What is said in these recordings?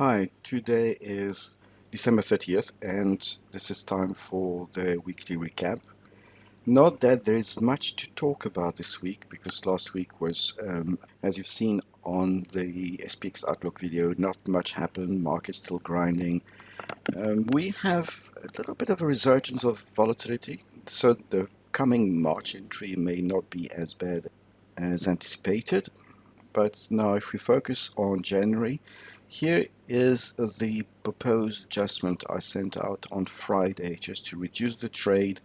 Hi, today is December 30th, and this is time for the weekly recap. Not that there is much to talk about this week, because last week was, as you've seen on the SPX Outlook video, not much happened, market's still grinding. We have a little bit of a resurgence of volatility, so the coming March entry may not be as bad as anticipated. But now if we focus on January, here is the proposed adjustment I sent out on Friday just to reduce the trade.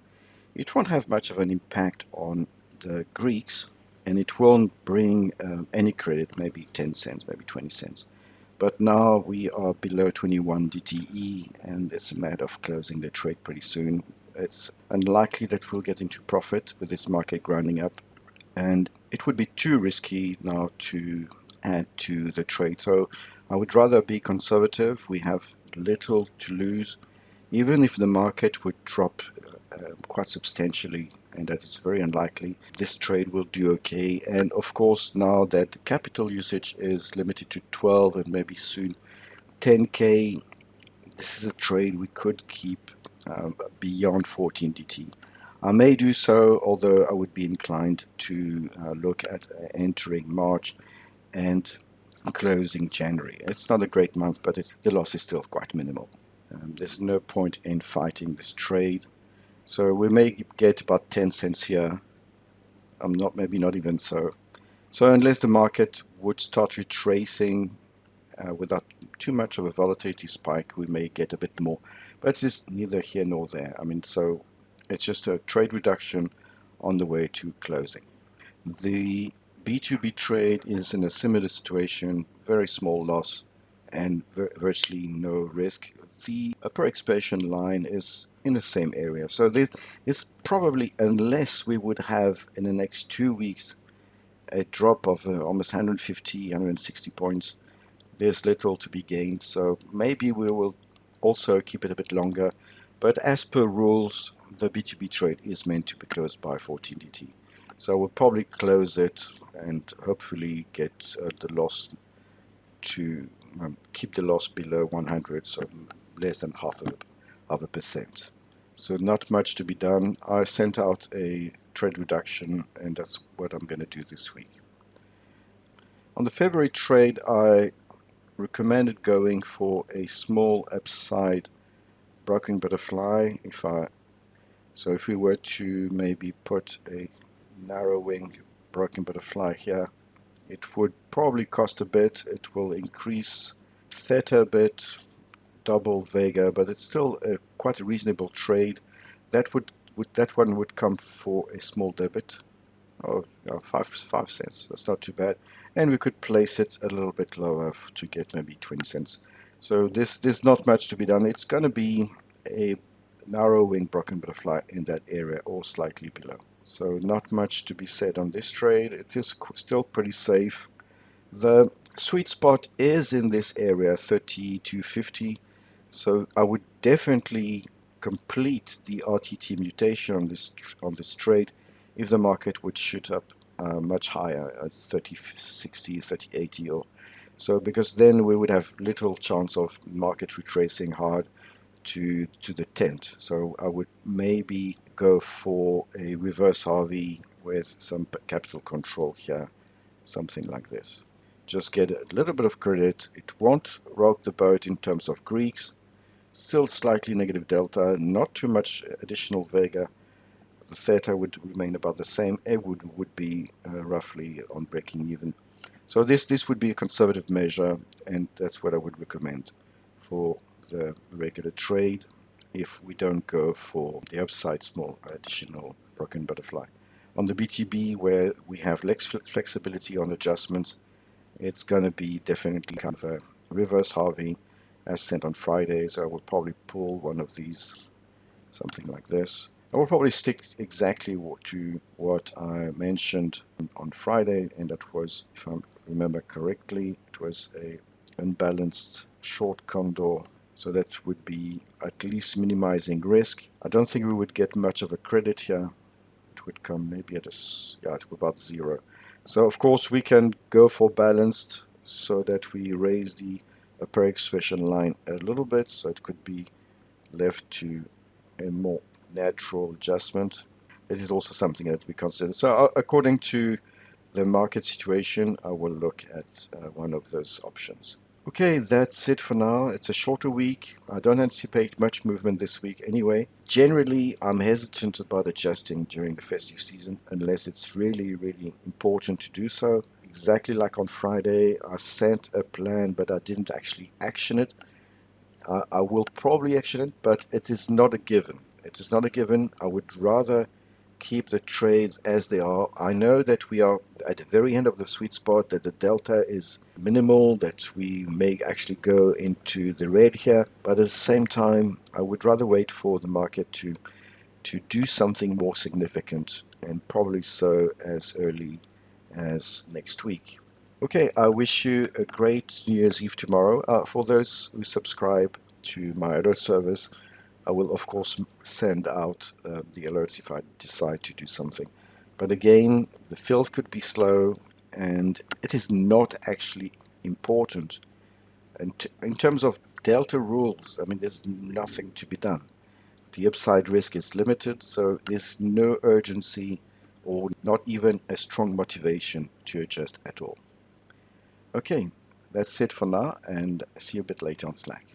It won't have much of an impact on the Greeks, and it won't bring any credit, maybe 10 cents, maybe 20 cents. But now we are below 21 DTE, and it's a matter of closing the trade pretty soon. It's unlikely that we'll get into profit with this market grinding up, and it would be too risky now to add to the trade. So I would rather be conservative. We have little to lose, even if the market would drop quite substantially, and that is very unlikely. This trade will do okay. And of course, now that capital usage is limited to 12 and maybe soon 10K, this is a trade we could keep beyond 14 DT. I may do so, although I would be inclined to look at entering March and closing January. It's not a great month, but the loss is still quite minimal. There's no point in fighting this trade. So we may get about 10 cents here. Maybe not even so. So unless the market would start retracing without too much of a volatility spike, we may get a bit more. But it's neither here nor there. So it's just a trade reduction on the way to closing. The B2B trade is in a similar situation, very small loss and virtually no risk. The upper expansion line is in the same area. So this probably, unless we would have in the next 2 weeks a drop of almost 150, 160 points, there's little to be gained. So maybe we will also keep it a bit longer. But as per rules, the B2B trade is meant to be closed by 14 DT. So we'll probably close it and hopefully get the loss to keep the loss below 100, so less than half a percent. So not much to be done. I sent out a trade reduction, and that's what I'm going to do this week. On the February trade, I recommended going for a small upside broken butterfly. So if we were to maybe put a narrowing broken butterfly here, it would probably cost a bit. It will increase theta a bit, double Vega, but it's still quite a reasonable trade. That one would come for a small debit. Oh, yeah, 5 cents. That's not too bad. And we could place it a little bit lower to get maybe 20 cents. So there's not much to be done. It's going to be a narrowing broken butterfly in that area or slightly below. So not much to be said on this trade. It is still pretty safe. The sweet spot is in this area, 30 to 50. So I would definitely complete the RTT mutation on this trade if the market would shoot up much higher at 3060, 3080 or so, because then we would have little chance of market retracing hard to the tent. So I would maybe go for a reverse Harvey with some capital control here, something like this. Just get a little bit of credit. It won't rock the boat in terms of Greeks. Still slightly negative delta, not too much additional Vega. The theta would remain about the same. It would be roughly on breaking even. So this would be a conservative measure, and that's what I would recommend for the regular trade if we don't go for the upside small additional broken butterfly. On the BTB, where we have less flexibility on adjustments, it's going to be definitely kind of a reverse Harvey as sent on Fridays. I will probably pull one of these, something like this. I will probably stick exactly to what I mentioned on Friday, and that was, if I remember correctly, it was a unbalanced short condor. So that would be at least minimizing risk. I don't think we would get much of a credit here. It would come maybe at about zero. So of course we can go for balanced so that we raise the a periodic switch line a little bit, so it could be left to a more natural adjustment. It is also something that we consider. So, according to the market situation, I will look at one of those options. Okay, that's it for now. It's a shorter week. I don't anticipate much movement this week anyway. Generally, I'm hesitant about adjusting during the festive season unless it's really, really important to do so. Exactly like on Friday, I sent a plan, but I didn't actually action it. I will probably action it, but it is not a given. It is not a given. I would rather keep the trades as they are. I know that we are at the very end of the sweet spot, that the delta is minimal, that we may actually go into the red here, but at the same time, I would rather wait for the market to do something more significant, and probably so as early as next week. Okay, I wish you a great New Year's Eve tomorrow. For those who subscribe to my alert service, I will, of course, send out the alerts if I decide to do something. But again, the fills could be slow, and it is not actually important. And in terms of delta rules, I mean, there's nothing to be done. The upside risk is limited, so there's no urgency or not even a strong motivation to adjust at all. Okay, that's it for now, and see you a bit later on Slack.